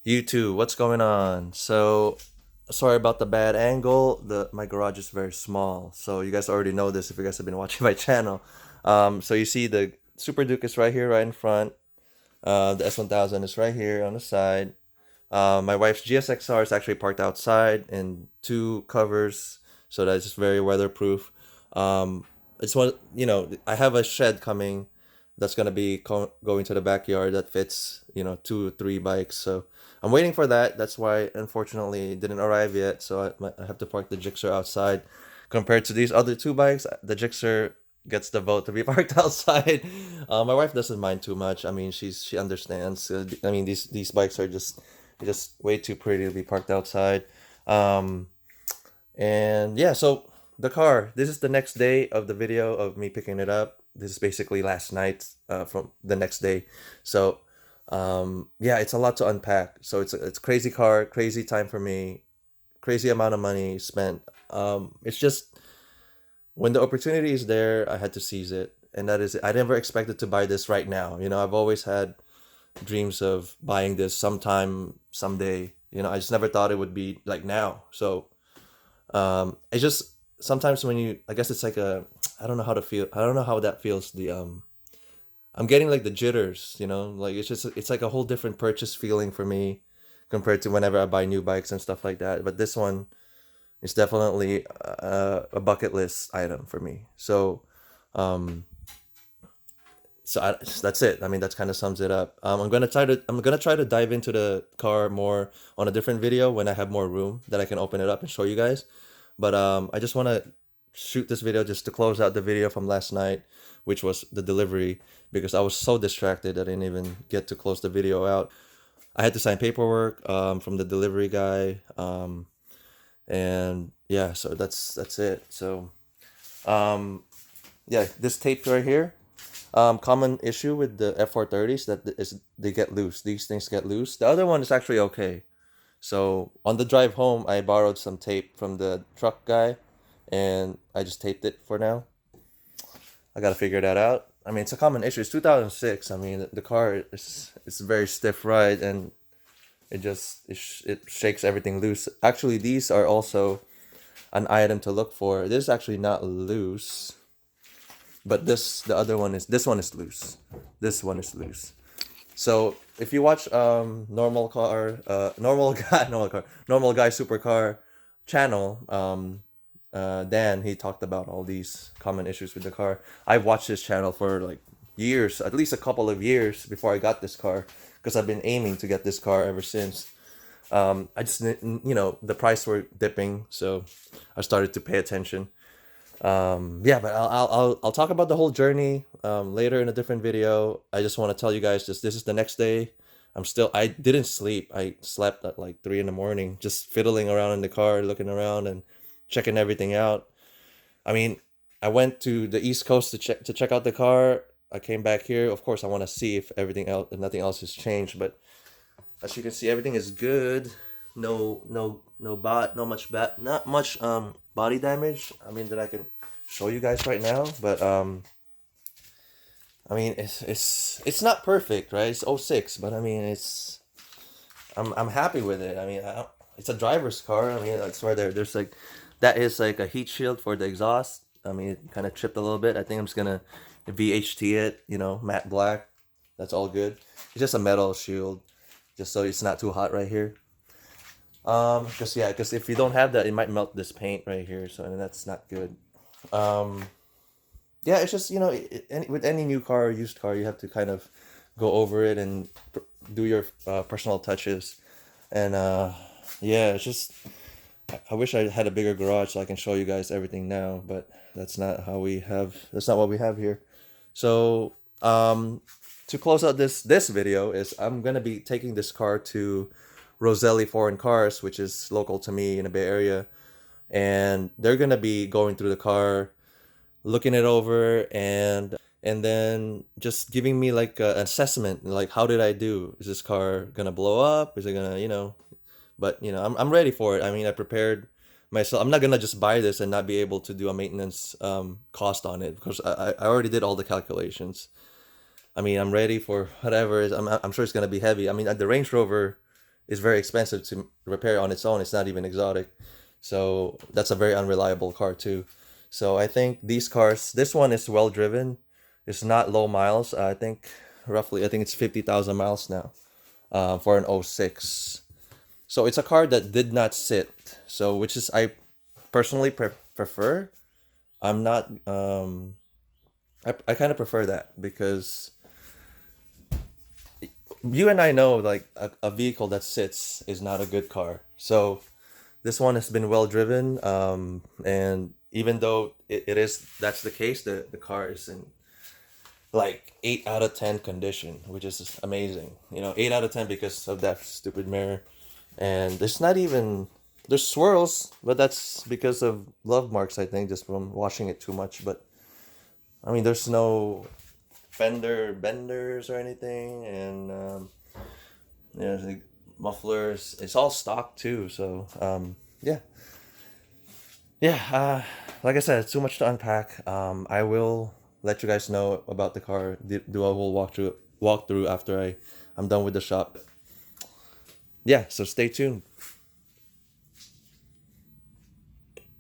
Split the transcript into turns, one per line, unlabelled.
You too. What's going on? So, sorry about the bad angle. My garage is very small, so you guys already know this if you guys have been watching my channel. So you see the Super Duke is right here, right in front. The S1000 is right here on the side. My wife's GSXR is actually parked outside in two covers, so that's just very weatherproof. It's one, I have a shed coming that's gonna be going to the backyard that fits, two, three bikes. So I'm waiting for that. That's why, unfortunately, it didn't arrive yet. So I have to park the Gixxer outside. Compared to these other two bikes, the Gixxer gets the vote to be parked outside. My wife doesn't mind too much. I mean, she understands. I mean, these bikes are just way too pretty to be parked outside. Um, and yeah, so the car. This is the next day of the video of me picking it up. This is basically last night from the next day. So yeah, it's a lot to unpack. So it's a crazy car, crazy time for me, crazy amount of money spent. It's just when the opportunity is there, I had to seize it, and that is it. I never expected to buy this right now. I've always had dreams of buying this sometime, someday. I just never thought it would be like now. So it's just sometimes when I guess it's like I don't know how to feel. I don't know how that feels. I'm getting like the jitters. Like it's like a whole different purchase feeling for me compared to whenever I buy new bikes and stuff like that. But this one is definitely a bucket list item for me. Um, that's it. I mean, that kind of sums it up. I'm gonna try to dive into the car more on a different video when I have more room that I can open it up and show you guys. But I just want to shoot this video just to close out the video from last night, which was the delivery, because I was so distracted that I didn't even get to close the video out. I had to sign paperwork from the delivery guy, and yeah, so that's it. So yeah, this tape right here. Common issue with the F430s that is they get loose. These things get loose. The other one is actually okay. So on the drive home, I borrowed some tape from the truck guy, and I just taped it for now. I gotta figure that out. I mean, it's a common issue. It's 2006. I mean, the car is it's a very stiff ride, and it shakes everything loose. Actually, these are also an item to look for. This is actually not loose, but this one is loose. This one is loose. So if you watch normal guy supercar channel, Dan, he talked about all these common issues with the car. I watched his channel for like years, at least a couple of years before I got this car, because I've been aiming to get this car ever since. I just the price were dipping, so I started to pay attention. Yeah, but I'll talk about the whole journey later in a different video. I just want to tell you guys this is the next day. I didn't sleep. I slept at like 3 in the morning, just fiddling around in the car, looking around and checking everything out. I mean, I went to the East Coast to check out the car. I came back here. Of course, I want to see if nothing else has changed. But as you can see, everything is good. Not much body damage. I mean that I can show you guys right now, but I mean it's not perfect, right? It's '06, but I mean I'm happy with it. I mean it's a driver's car. I mean that's where there's like that is like a heat shield for the exhaust. I mean it kind of chipped a little bit. I think I'm just gonna VHT it, matte black. That's all good. It's just a metal shield, just so it's not too hot right here. Because if you don't have that, it might melt this paint right here, so and that's not good. Um, yeah, it's just with any new car or used car, you have to kind of go over it and do your personal touches, and yeah, it's just I wish I had a bigger garage so I can show you guys everything now, but that's not what we have here. So to close out this video is I'm gonna be taking this car to Roselli Foreign Cars, which is local to me in the Bay Area, and they're gonna be going through the car, looking it over, and then just giving me like an assessment, like how did I do? Is this car gonna blow up? Is it gonna, But I'm ready for it. I mean, I prepared myself. I'm not gonna just buy this and not be able to do a maintenance cost on it because I already did all the calculations. I mean, I'm ready for whatever is. I'm sure it's gonna be heavy. I mean, the Range Rover is very expensive to repair on its own. It's not even exotic. So that's a very unreliable car too. So I think these cars, this one is well driven. It's not low miles. I think roughly, I think it's 50,000 miles now, for an '06. So it's a car that did not sit. So which is I personally prefer. I'm not. I kind of prefer that because you and I know like a vehicle that sits is not a good car. So this one has been well driven, and even though it is that's the case, the car is in like 8 out of 10 condition, which is amazing. 8 out of 10 because of that stupid mirror, and there's not even there's swirls, but that's because of love marks, I think, just from washing it too much. But I mean, there's no fender benders or anything, and the mufflers. It's all stock too. So yeah, yeah. Like I said, it's too much to unpack. I will let you guys know about the car. Do a whole walkthrough after I'm done with the shop. Yeah. So stay tuned.